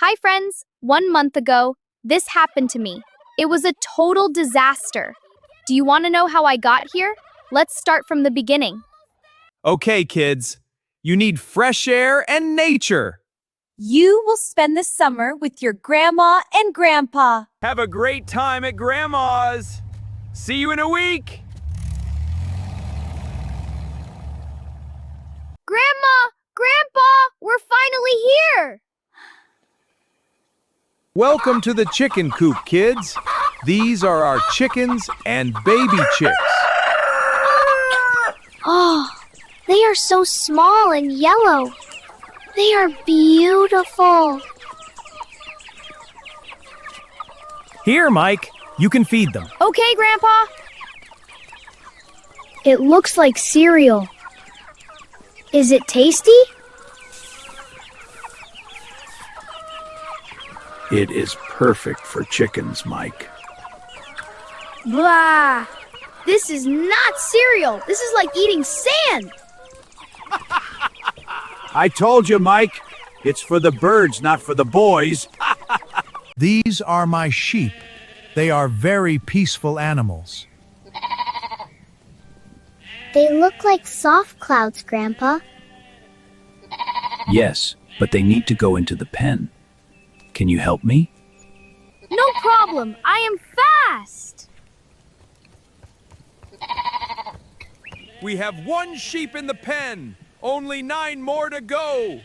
Hi, friends. 1 month ago, this happened to me. It was a total disaster. Do you want to know how I got here? Let's start from the beginning. Okay, kids, you need fresh air and nature. You will spend the summer with your grandma and grandpa. Have a great time at Grandma's. See you in a week. Grandma! Grandpa! We're finally here! Welcome to the chicken coop, kids. These are our chickens and baby chicks. Oh, they are so small and yellow. They are beautiful. Here, Mike, you can feed them. Okay, Grandpa. It looks like cereal. Is it tasty? It is perfect for chickens, Mike. Blah! This is not cereal. This is like eating sand. I told you, Mike. It's for the birds, not for the boys. These are my sheep. They are very peaceful animals. They look like soft clouds, Grandpa. Yes, but they need to go into the pen. Can you help me? No problem. I am fast. We have one sheep in the pen. Only 9 more to go.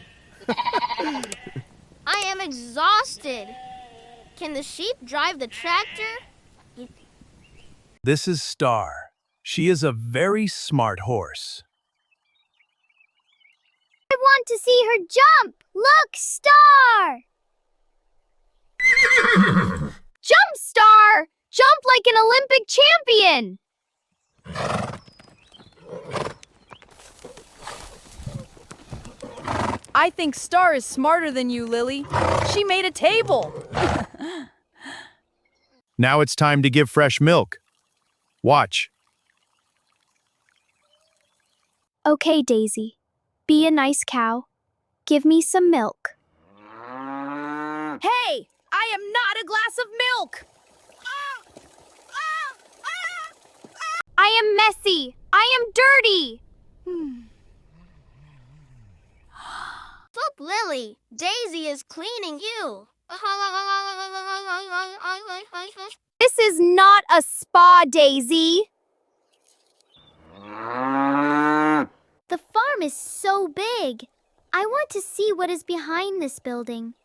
I am exhausted. Can the sheep drive the tractor? This is Star. She is a very smart horse. I want to see her jump. Look, Star! Jump, Star! Jump like an Olympic champion! I think Star is smarter than you, Lily. She made a table. Now it's time to give fresh milk. Watch. Okay, Daisy. Be a nice cow. Give me some milk. Hey, I am not a glass of milk. I am messy. I am dirty. Look, Lily, Daisy is cleaning you. This is not a spa, Daisy. The farm is so big. I want to see what is behind this building.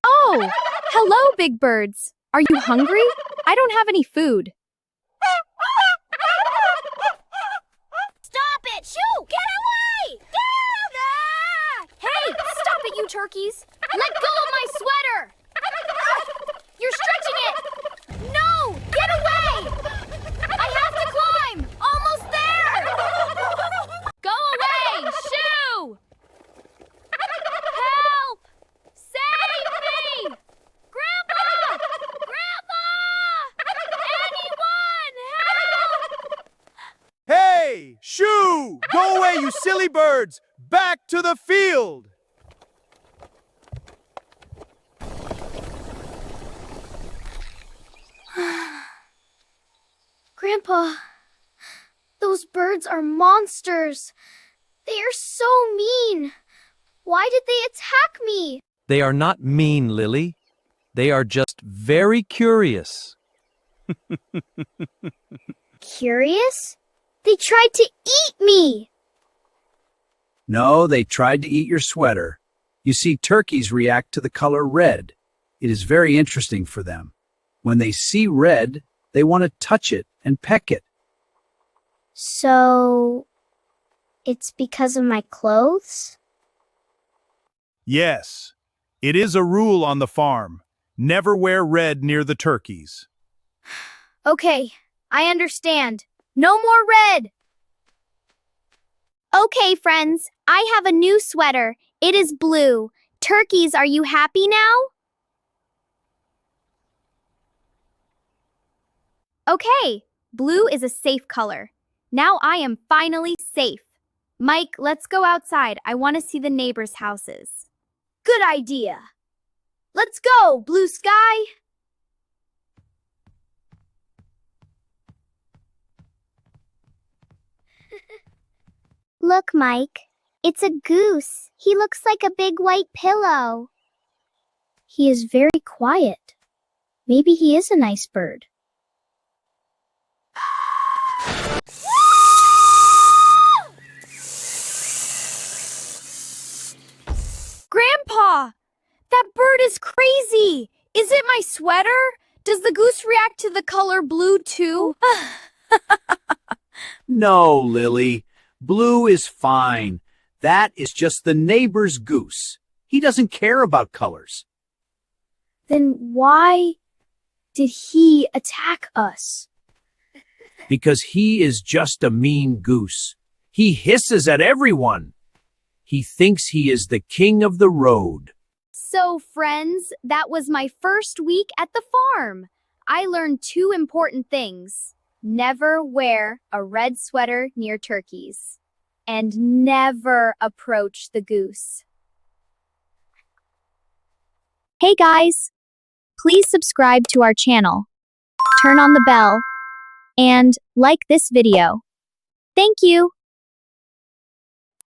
Oh, hello, big birds. Are you hungry? I don't have any food. Stop it! Shoo! Get away! Hey, stop it, you turkeys. Let go of my sweater. You're stretching it. No, get away. I have to climb. Almost there. Go away, shoo. Help. Save me. Grandpa. Grandpa. Anyone, help. Hey, shoo! Go away, you silly birds! Back to the field! Grandpa, those birds are monsters. They are so mean. Why did they attack me? They are not mean, Lily. They are just very curious. Curious? They tried to eat me. No, they tried to eat your sweater. You see, turkeys react to the color red. It is very interesting for them. When they see red, they want to touch it and peck it. So, it's because of my clothes? Yes, it is a rule on the farm. Never wear red near the turkeys. Okay, I understand. No more red. Okay, friends, I have a new sweater. It is blue. Turkeys, are you happy now? Okay, blue is a safe color. Now I am finally safe. Mike, let's go outside. I want to see the neighbors' houses. Good idea. Let's go, blue sky. Look, Mike. It's a goose. He looks like a big white pillow. He is very quiet. Maybe he is a nice bird. Grandpa! That bird is crazy! Is it my sweater? Does the goose react to the color blue too? No, Lily. Blue is fine. That is just the neighbor's goose. He doesn't care about colors. Then why did he attack us? Because he is just a mean goose. He hisses at everyone. He thinks he is the king of the road. So, friends, that was my first week at the farm. I learned 2 important things. Never wear a red sweater near turkeys. And never approach the goose. Hey guys! Please subscribe to our channel, turn on the bell, and like this video. Thank you!